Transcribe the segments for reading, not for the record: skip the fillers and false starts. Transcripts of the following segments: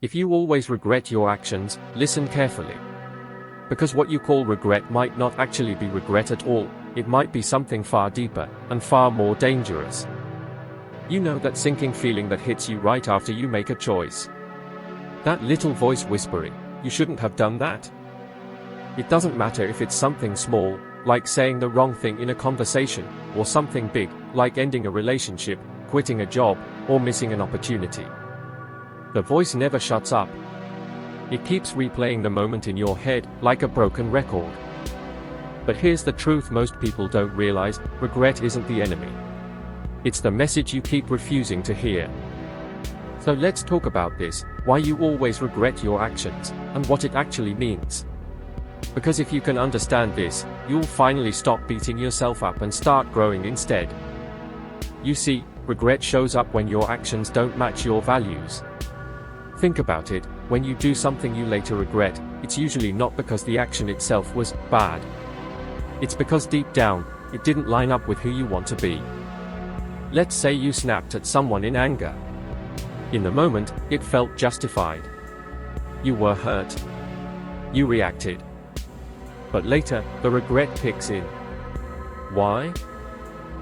If you always regret your actions, listen carefully. Because what you call regret might not actually be regret at all, it might be something far deeper, and far more dangerous. You know that sinking feeling that hits you right after you make a choice. That little voice whispering, you shouldn't have done that. It doesn't matter if it's something small, like saying the wrong thing in a conversation, or something big, like ending a relationship, quitting a job, or missing an opportunity. The voice never shuts up. It keeps replaying the moment in your head, like a broken record. But here's the truth most people don't realize: regret isn't the enemy. It's the message you keep refusing to hear. So let's talk about this, why you always regret your actions, and what it actually means. Because if you can understand this, you'll finally stop beating yourself up and start growing instead. You see, regret shows up when your actions don't match your values. Think about it, when you do something you later regret, it's usually not because the action itself was bad. It's because deep down, it didn't line up with who you want to be. Let's say you snapped at someone in anger. In the moment, it felt justified. You were hurt. You reacted. But later, the regret kicks in. Why?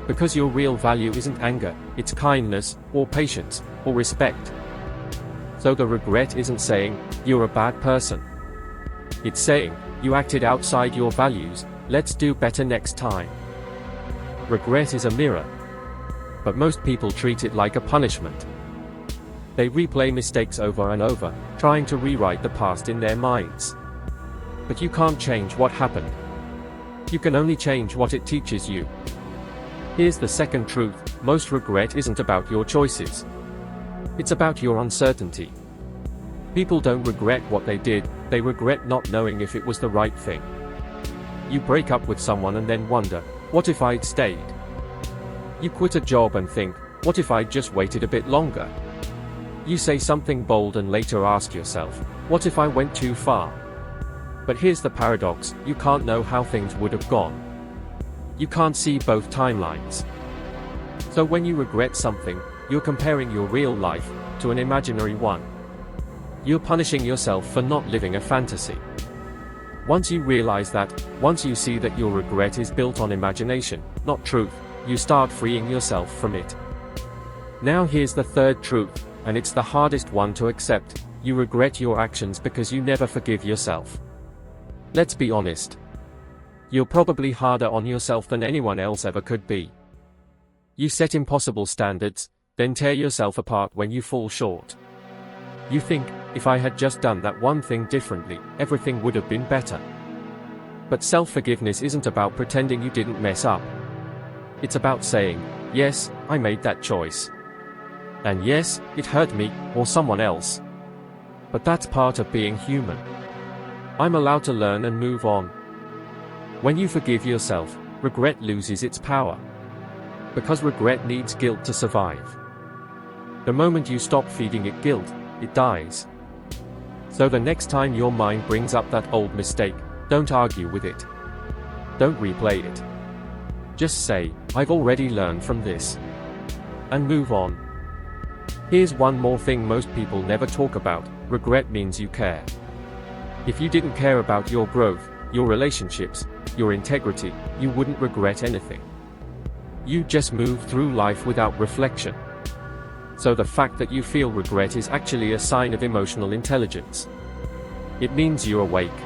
Because your real value isn't anger, it's kindness, or patience, or respect. So the regret isn't saying, you're a bad person. It's saying, you acted outside your values, let's do better next time. Regret is a mirror. But most people treat it like a punishment. They replay mistakes over and over, trying to rewrite the past in their minds. But you can't change what happened. You can only change what it teaches you. Here's the second truth: most regret isn't about your choices. It's about your uncertainty. People don't regret what they did, they regret not knowing if it was the right thing. You break up with someone and then wonder, what if I'd stayed? You quit a job and think, what if I'd just waited a bit longer? You say something bold and later ask yourself, what if I went too far? But here's the paradox: you can't know how things would have gone. You can't see both timelines. So when you regret something, you're comparing your real life to an imaginary one. You're punishing yourself for not living a fantasy. Once you realize that, once you see that your regret is built on imagination, not truth, you start freeing yourself from it. Now here's the third truth, and it's the hardest one to accept: you regret your actions because you never forgive yourself. Let's be honest. You're probably harder on yourself than anyone else ever could be. You set impossible standards, then tear yourself apart when you fall short. You think, if I had just done that one thing differently, everything would have been better. But self-forgiveness isn't about pretending you didn't mess up. It's about saying, yes, I made that choice. And yes, it hurt me, or someone else. But that's part of being human. I'm allowed to learn and move on. When you forgive yourself, regret loses its power. Because regret needs guilt to survive. The moment you stop feeding it guilt, it dies. So the next time your mind brings up that old mistake, don't argue with it. Don't replay it. Just say, I've already learned from this. And move on. Here's one more thing most people never talk about: regret means you care. If you didn't care about your growth, your relationships, your integrity, you wouldn't regret anything. You just move through life without reflection. So the fact that you feel regret is actually a sign of emotional intelligence. It means you're awake.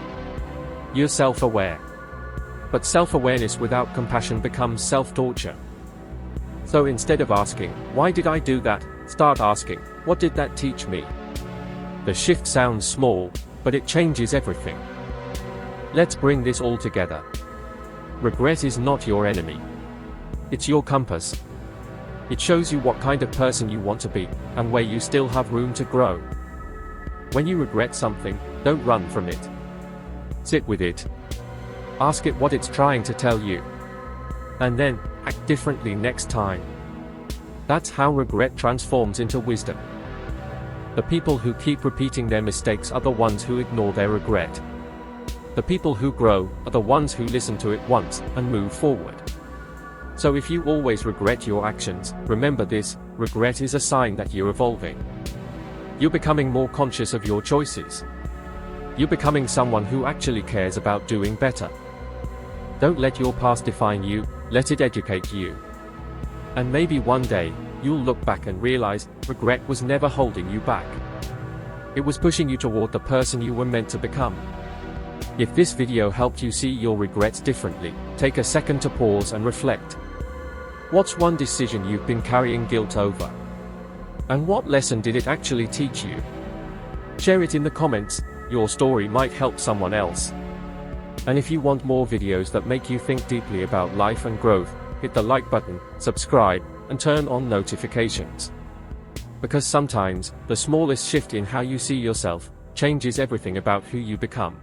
You're self-aware. But self-awareness without compassion becomes self-torture. So instead of asking, why did I do that? Start asking, what did that teach me? The shift sounds small, but it changes everything. Let's bring this all together. Regret is not your enemy. It's your compass. It shows you what kind of person you want to be, and where you still have room to grow. When you regret something, don't run from it. Sit with it. Ask it what it's trying to tell you. And then, act differently next time. That's how regret transforms into wisdom. The people who keep repeating their mistakes are the ones who ignore their regret. The people who grow are the ones who listen to it once and move forward. So if you always regret your actions, remember this: regret is a sign that you're evolving. You're becoming more conscious of your choices. You're becoming someone who actually cares about doing better. Don't let your past define you, let it educate you. And maybe one day, you'll look back and realize, regret was never holding you back. It was pushing you toward the person you were meant to become. If this video helped you see your regrets differently, take a second to pause and reflect. What's one decision you've been carrying guilt over? And what lesson did it actually teach you? Share it in the comments, your story might help someone else. And if you want more videos that make you think deeply about life and growth, hit the like button, subscribe, and turn on notifications. Because sometimes, the smallest shift in how you see yourself changes everything about who you become.